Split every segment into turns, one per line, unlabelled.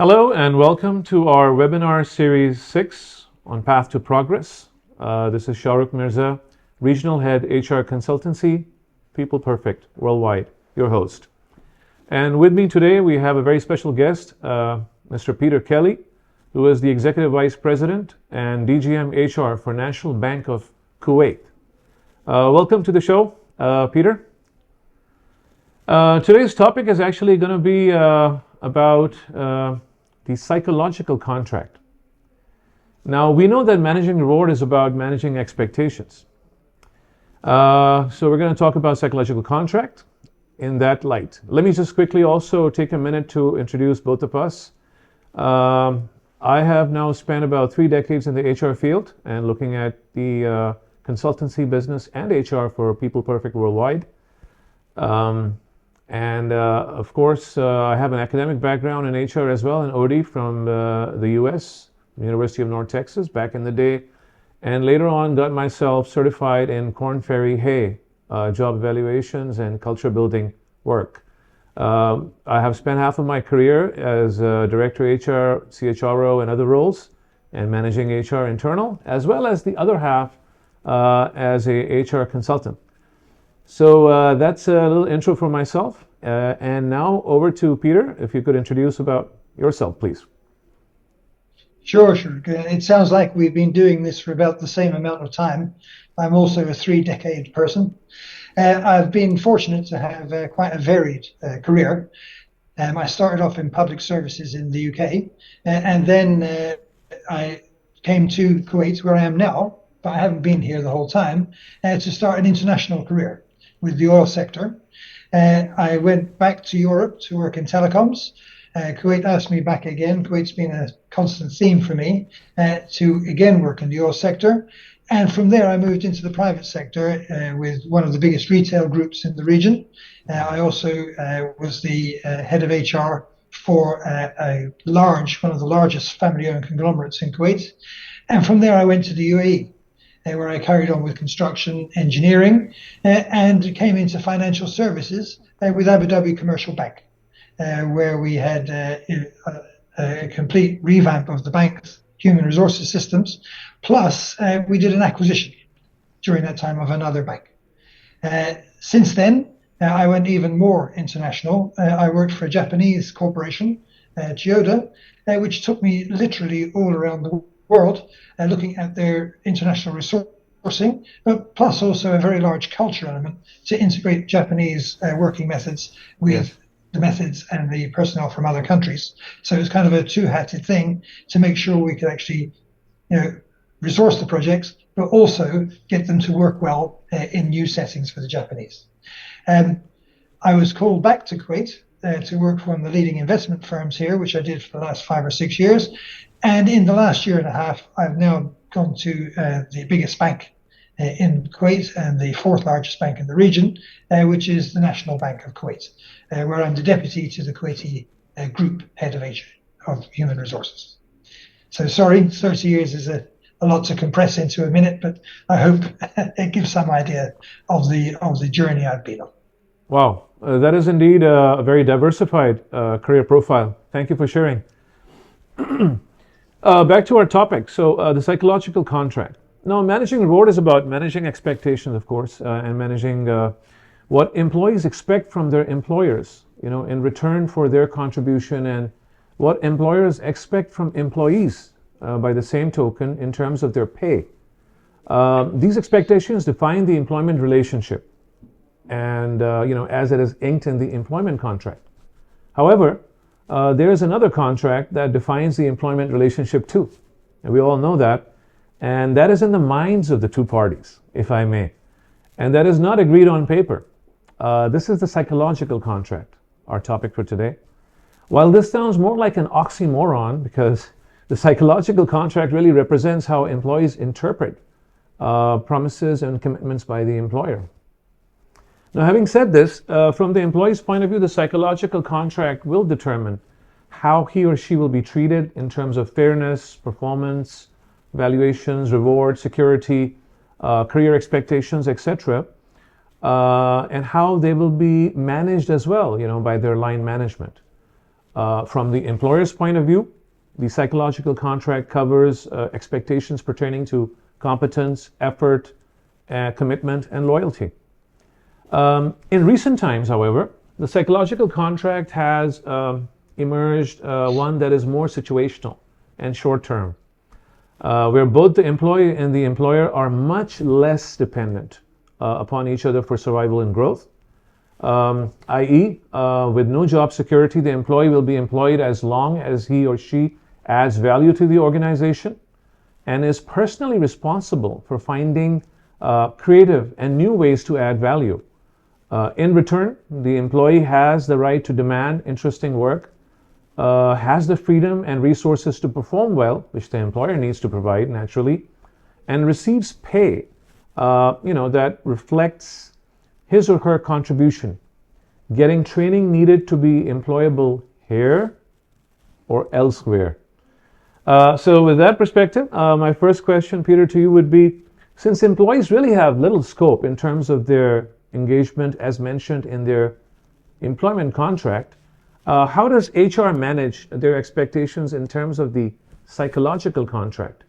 Hello and welcome to our webinar series 6 on Path to Progress. This is Shahrukh Mirza, Regional Head HR Consultancy, People Perfect Worldwide, your host. And with me today we have a very special guest, Mr. Peter Kelly, who is the Executive Vice President and DGM HR for National Bank of Kuwait. Welcome to the show, Peter. Today's topic is actually going to be about the psychological contract. Now, we know that managing reward is about managing expectations. So we're going to talk about psychological contract in that light. Let me just quickly also take a minute to introduce both of us. I have now spent about 3 decades in the HR field and looking at the consultancy business and HR for People Perfect Worldwide. Of course, I have an academic background in HR as well, in OD from the US, University of North Texas, back in the day. And later on, got myself certified in Korn Ferry Hay, job evaluations and culture building work. I have spent half of my career as Director HR, CHRO, and other roles, and managing HR internal, as well as the other half as a HR consultant. So that's a little intro for myself. And now over to Peter, if you could introduce about yourself, please.
Sure. It sounds like we've been doing this for about the same amount of time. I'm also a 3-decade person. I've been fortunate to have quite a varied career. I started off in public services in the UK, and then I came to Kuwait, where I am now, but I haven't been here the whole time, to start an international career with the oil sector. I went back to Europe to work in telecoms. Kuwait asked me back again. Kuwait's been a constant theme for me to again work in the oil sector. And from there, I moved into the private sector with one of the biggest retail groups in the region. I also was the head of HR for one of the largest family-owned conglomerates in Kuwait. And from there, I went to the UAE, where I carried on with construction engineering and came into financial services with Abu Dhabi Commercial Bank, where we had a complete revamp of the bank's human resources systems. Plus, we did an acquisition during that time of another bank. Since then, I went even more international. I worked for a Japanese corporation, Chiyoda, which took me literally all around the world, looking at their international resourcing, but plus also a very large culture element to integrate Japanese working methods with the methods and the personnel from other countries. So it was kind of a two-hatted thing to make sure we could actually, resource the projects, but also get them to work well in new settings for the Japanese. I was called back to Kuwait to work for one of the leading investment firms here, which I did for the last 5 or 6 years. And in the last year and a half, I've now gone to the biggest bank in Kuwait and the 4th largest bank in the region, which is the National Bank of Kuwait, where I'm the deputy to the Kuwaiti group head of human resources. So sorry, 30 years is a lot to compress into a minute, but I hope it gives some idea of the journey I've been on.
Wow, that is indeed a very diversified career profile. Thank you for sharing. Back to our topic. So the psychological contract. Now, managing reward is about managing expectations, of course, and managing what employees expect from their employers, in return for their contribution, and what employers expect from employees by the same token in terms of their pay. These expectations define the employment relationship and, as it is inked in the employment contract. However, there is another contract that defines the employment relationship too, and we all know that, and that is in the minds of the two parties, if I may, and that is not agreed on paper. This is the psychological contract, our topic for today. While this sounds more like an oxymoron, because the psychological contract really represents how employees interpret promises and commitments by the employer. Now, having said this, from the employee's point of view, the psychological contract will determine how he or she will be treated in terms of fairness, performance, valuations, reward, security, career expectations, etc., and how they will be managed as well, by their line management. From the employer's point of view, the psychological contract covers expectations pertaining to competence, effort, commitment, and loyalty. In recent times, however, the psychological contract has emerged one that is more situational and short-term, where both the employee and the employer are much less dependent upon each other for survival and growth. I.e., with no job security, the employee will be employed as long as he or she adds value to the organization and is personally responsible for finding creative and new ways to add value. In return, the employee has the right to demand interesting work, has the freedom and resources to perform well, which the employer needs to provide naturally, and receives pay, that reflects his or her contribution, getting training needed to be employable here or elsewhere. So with that perspective, my first question, Peter, to you would be, since employees really have little scope in terms of their engagement as mentioned in their employment contract, how does HR manage their expectations in terms of the psychological contract?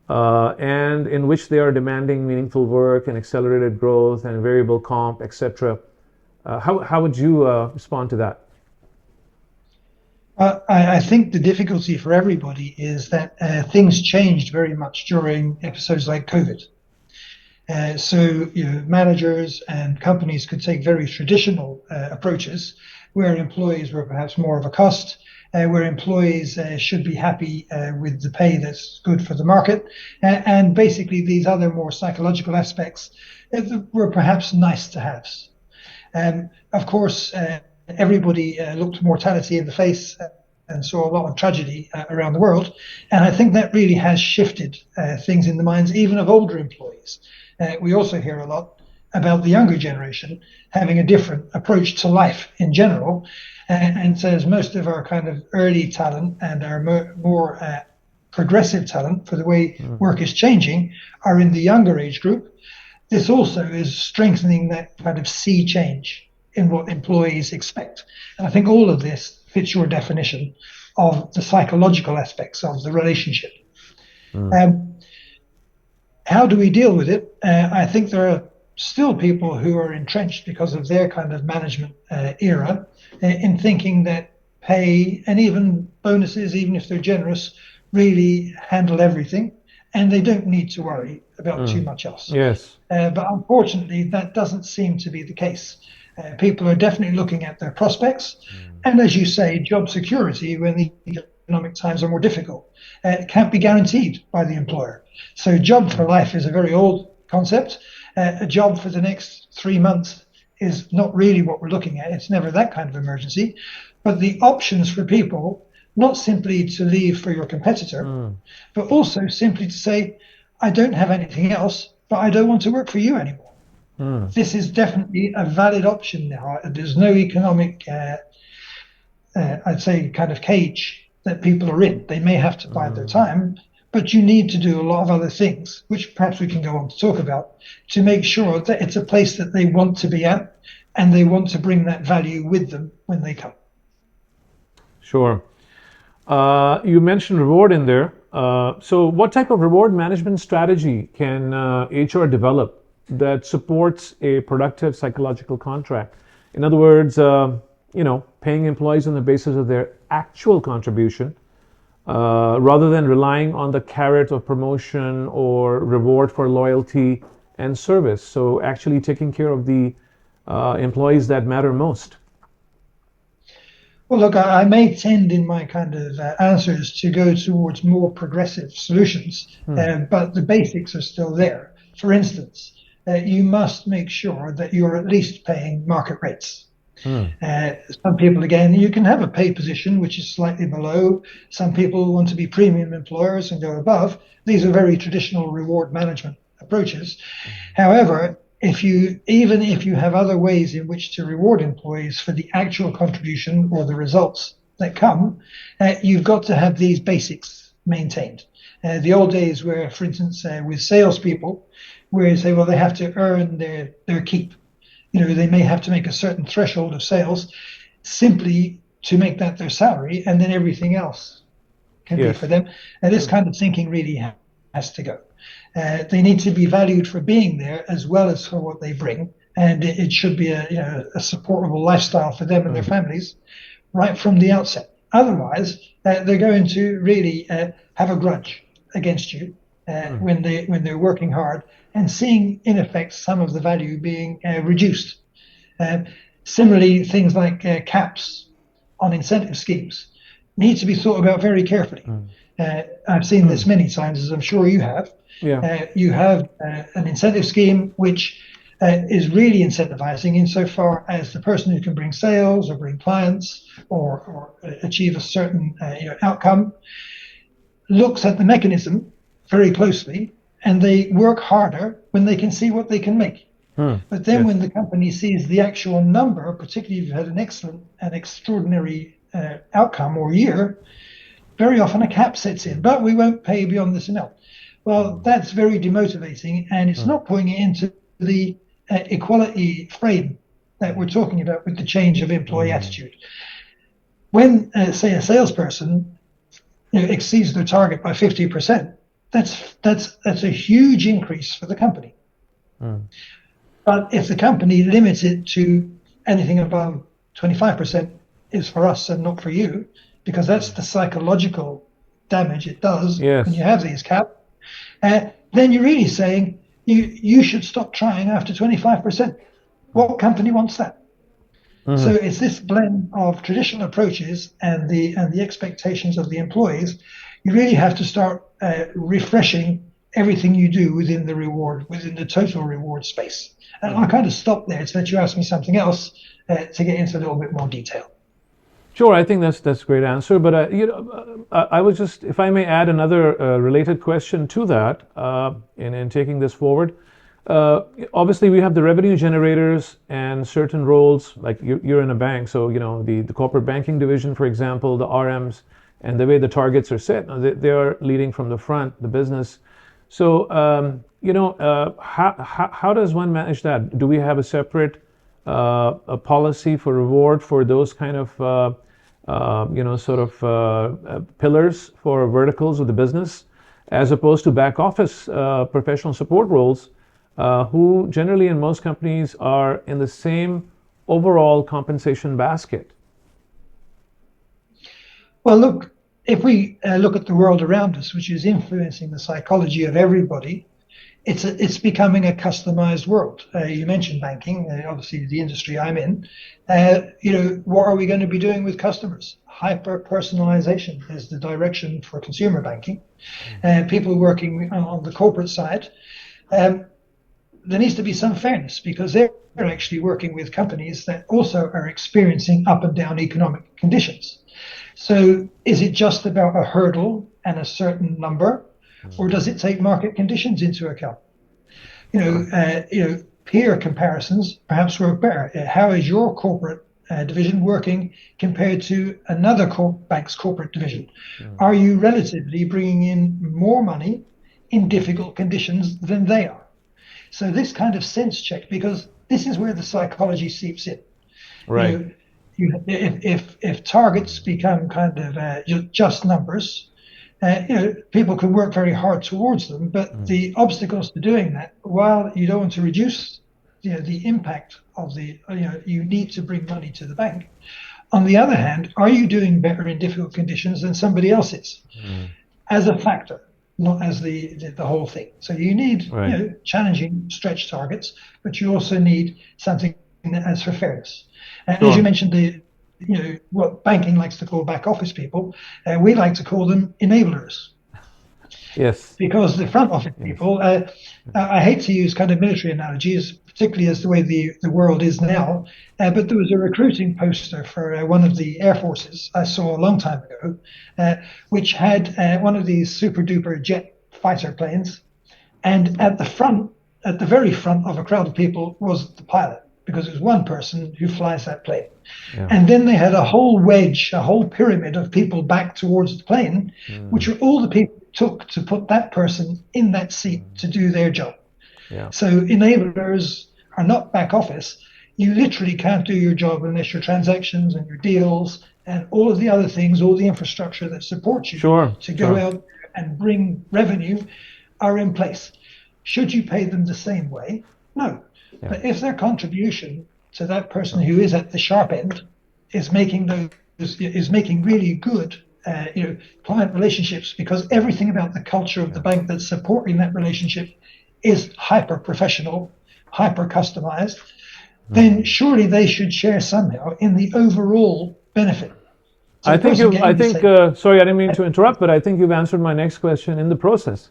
And in which they are demanding meaningful work and accelerated growth and variable comp, etc. How would you respond to that?
I think the difficulty for everybody is that things changed very much during episodes like COVID. So managers and companies could take very traditional approaches where employees were perhaps more of a cost, where employees should be happy with the pay that's good for the market. And basically these other more psychological aspects were perhaps nice to haves. Of course, everybody looked mortality in the face and saw a lot of tragedy around the world. And I think that really has shifted things in the minds even of older employees. We also hear a lot about the younger generation having a different approach to life in general. And so as most of our kind of early talent and our more progressive talent for the way work is changing are in the younger age group, this also is strengthening that kind of sea change in what employees expect. And I think all of this fits your definition of the psychological aspects of the relationship. How do we deal with it? I think there are still people who are entrenched because of their kind of management era in thinking that pay and even bonuses, even if they're generous, really handle everything and they don't need to worry about too much else.
Yes.
But unfortunately, that doesn't seem to be the case. People are definitely looking at their prospects. And as you say, job security, when the economic times are more difficult, can't be guaranteed by the employer. So job for life is a very old concept. A job for the next 3 months is not really what we're looking at. It's never that kind of emergency. But the options for people, not simply to leave for your competitor, but also simply to say, I don't have anything else, but I don't want to work for you anymore. This is definitely a valid option now. There's no economic, I'd say, kind of cage that people are in. They may have to bide their time, but you need to do a lot of other things, which perhaps we can go on to talk about, to make sure that it's a place that they want to be at and they want to bring that value with them when they come.
Sure. You mentioned reward in there. So what type of reward management strategy can HR develop that supports a productive psychological contract? In other words, paying employees on the basis of their actual contribution, rather than relying on the carrot of promotion or reward for loyalty and service. So actually taking care of the employees that matter most.
Well, look, I may tend in my kind of answers to go towards more progressive solutions, but the basics are still there. For instance, you must make sure that you're at least paying market rates. Some people, again, you can have a pay position which is slightly below. Some people want to be premium employers and go above. These are very traditional reward management approaches. However, even if you have other ways in which to reward employees for the actual contribution or the results that come, you've got to have these basics maintained. The old days where, for instance, with salespeople, where you say, well, they have to earn their keep. They may have to make a certain threshold of sales simply to make that their salary, and then everything else can be for
Yes.
them. And this kind of thinking really has to go. They need to be valued for being there as well as for what they bring, and it should be a supportable lifestyle for them and their families right from the outset. Otherwise, they're going to really have a grudge against you when they're working hard and seeing, in effect, some of the value being reduced. Similarly, things like caps on incentive schemes need to be thought about very carefully. I've seen this many times, as I'm sure you have.
Yeah.
You have an incentive scheme which is really incentivizing insofar as the person who can bring sales or bring clients or achieve a certain outcome looks at the mechanism very closely, and they work harder when they can see what they can make. But then when the company sees the actual number, particularly if you've had an excellent and extraordinary outcome or year, very often a cap sets in, but we won't pay beyond this amount. Well, that's very demotivating, and it's not putting it into the equality frame that we're talking about with the change of employee attitude. When, say, a salesperson exceeds their target by 50%, that's a huge increase for the company. But if the company limits it to anything above 25% is for us and not for you, because that's the psychological damage it does when you have these caps, then you're really saying you should stop trying after 25%. What company wants that? So it's this blend of traditional approaches and the expectations of the employees. You really have to start refreshing everything you do within the total reward space. And I'll kind of stop there to let you ask me something else to get into a little bit more detail.
Sure, I think that's a great answer. But I was just, if I may add another related question to that, in taking this forward. Obviously, we have the revenue generators and certain roles, like you're in a bank, so the corporate banking division, for example, the RMs, and the way the targets are set, they are leading from the front, the business. So how does one manage that? Do we have a separate a policy for reward for those kind of pillars for verticals of the business, as opposed to back office professional support roles, who generally in most companies are in the same overall compensation basket?
Well, look, if we look at the world around us, which is influencing the psychology of everybody, it's becoming a customized world. You mentioned banking, obviously the industry I'm in. What are we going to be doing with customers? Hyper personalization is the direction for consumer banking. People working on the corporate side, there needs to be some fairness, because they're actually working with companies that also are experiencing up and down economic conditions. So is it just about a hurdle and a certain number, or does it take market conditions into account? Peer comparisons perhaps work better. How is your corporate division working compared to another bank's corporate division? Are you relatively bringing in more money in difficult conditions than they are? So this kind of sense check, because this is where the psychology seeps in.
Right.
If targets become kind of just numbers, people can work very hard towards them, but the obstacles to doing that, while you don't want to reduce the impact of you need to bring money to the bank. On the other hand, are you doing better in difficult conditions than somebody else is? As a factor, not as the whole thing. So you need challenging stretch targets, but you also need something that has for fairness. And as you mentioned, what banking likes to call back office people, we like to call them enablers.
Yes.
Because the front office people, I hate to use kind of military analogies, particularly as the way the world is now, but there was a recruiting poster for one of the air forces I saw a long time ago, which had one of these super duper jet fighter planes, and at the very front of a crowd of people was the pilot, because it was one person who flies that plane. And then they had a whole pyramid of people back towards the plane, which were all the people it took to put that person in that seat to do their job. So enablers are not back office. You literally can't do your job unless your transactions and your deals and all of the other things, all the infrastructure that supports you to go out and bring revenue are in place. Should you pay them the same way? No. Yeah. But if their contribution to that person who is at the sharp end is making really good client relationships, because everything about the culture of the bank that's supporting that relationship is hyper professional, hyper customized, then surely they should share somehow in the overall benefit. So
sorry, I didn't mean to interrupt, but I think you've answered my next question in the process.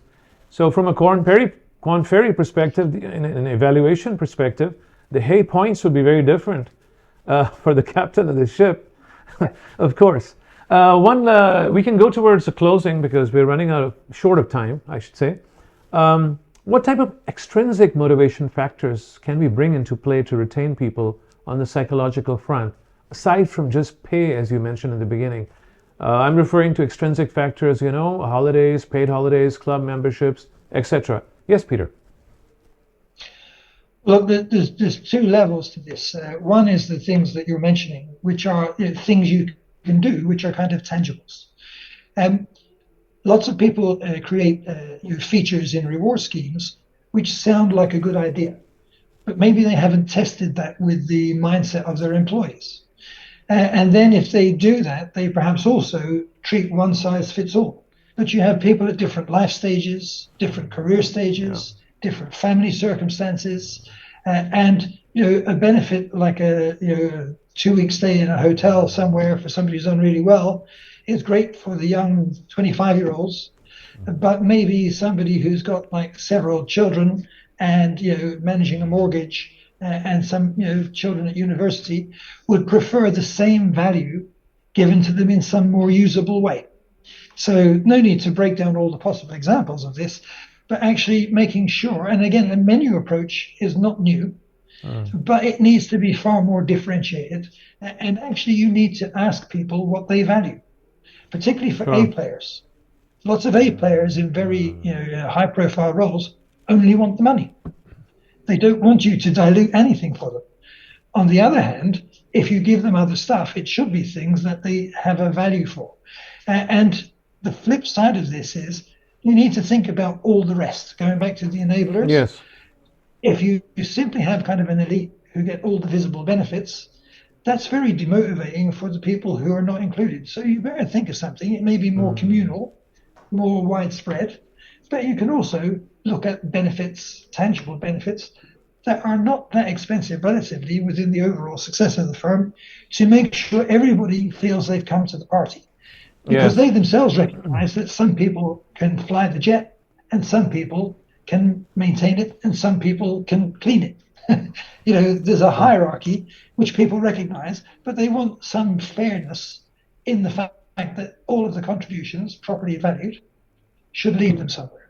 So from a Korn Ferry perspective, in an evaluation perspective, the hay points would be very different for the captain of the ship, of course. We can go towards a closing because we're running short of time, I should say. What type of extrinsic motivation factors can we bring into play to retain people on the psychological front, aside from just pay, as you mentioned in the beginning? I'm referring to extrinsic factors, holidays, paid holidays, club memberships, etc. Yes, Peter.
Look, there's two levels to this. One is the things that you're mentioning, which are things you can do, which are kind of tangibles. Lots of people create features in reward schemes which sound like a good idea, but maybe they haven't tested that with the mindset of their employees. And then if they do that, they perhaps also treat one size fits all. But you have people at different life stages, different career stages, different family circumstances, and a benefit like a 2-week stay in a hotel somewhere for somebody who's done really well is great for the young 25-year-olds, but maybe somebody who's got like several children and managing a mortgage and some children at university would prefer the same value given to them in some more usable way. So no need to break down all the possible examples of this, but actually making sure, and again, the menu approach is not new, but it needs to be far more differentiated. And actually you need to ask people what they value, particularly for A players. Lots of A players in very high profile roles only want the money. They don't want you to dilute anything for them. On the other hand, if you give them other stuff, it should be things that they have a value for. And the flip side of this is you need to think about all the rest. Going back to the enablers.
Yes.
If you simply have kind of an elite who get all the visible benefits, that's very demotivating for the people who are not included. So you better think of something. It may be more communal, more widespread, but you can also look at benefits, tangible benefits, that are not that expensive relatively within the overall success of the firm, to make sure everybody feels they've come to the party. Because they themselves recognize that some people can fly the jet and some people can maintain it and some people can clean it. There's a hierarchy which people recognize, but they want some fairness in the fact that all of the contributions, properly valued, should lead them somewhere.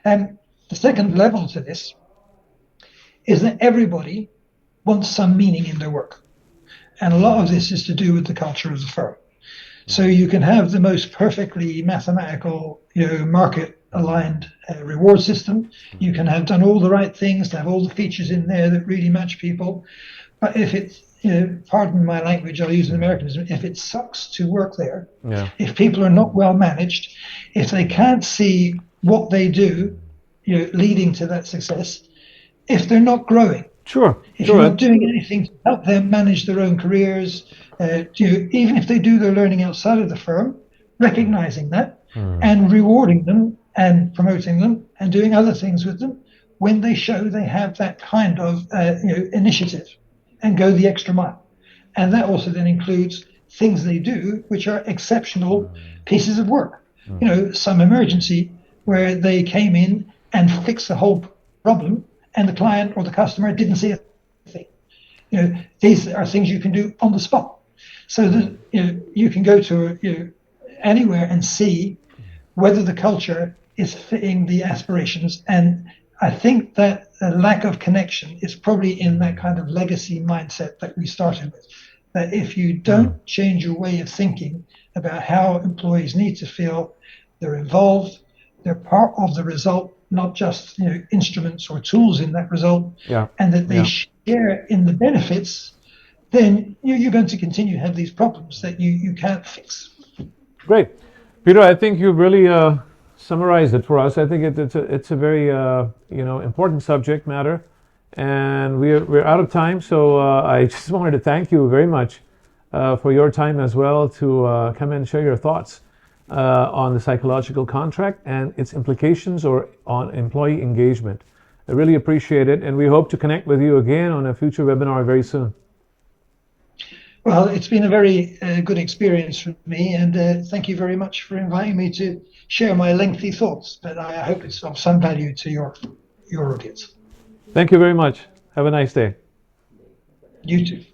And the second level to this is that everybody wants some meaning in their work. And a lot of this is to do with the culture of the firm. So you can have the most perfectly mathematical, market-aligned reward system. You can have done all the right things to have all the features in there that really match people. But if it's, pardon my language, I'll use an Americanism, if it sucks to work there, if people are not well managed, if they can't see what they do, leading to that success, if they're not growing, if you're not doing anything to help them manage their own careers, even if they do their learning outside of the firm, recognizing that and rewarding them and promoting them and doing other things with them when they show they have that kind of initiative and go the extra mile. And that also then includes things they do which are exceptional pieces of work. Some emergency where they came in and fixed the whole problem and the client or the customer didn't see a thing. These are things you can do on the spot. So that you can go to anywhere and see whether the culture is fitting the aspirations. And I think that the lack of connection is probably in that kind of legacy mindset that we started with. That if you don't change your way of thinking about how employees need to feel, they're involved, they're part of the result, not just instruments or tools in that result, and that they share in the benefits, then you're going to continue to have these problems that you can't fix.
Great. Peter, I think you've really summarized it for us. I think it's a very important subject matter, and we're out of time. So I just wanted to thank you very much for your time as well to come and share your thoughts on the psychological contract and its implications or on employee engagement. I really appreciate it, and we hope to connect with you again on a future webinar very soon.
Well, it's been a very good experience for me, and thank you very much for inviting me to share my lengthy thoughts. But I hope it's of some value to your audience.
Thank you very much. Have a nice day.
You too.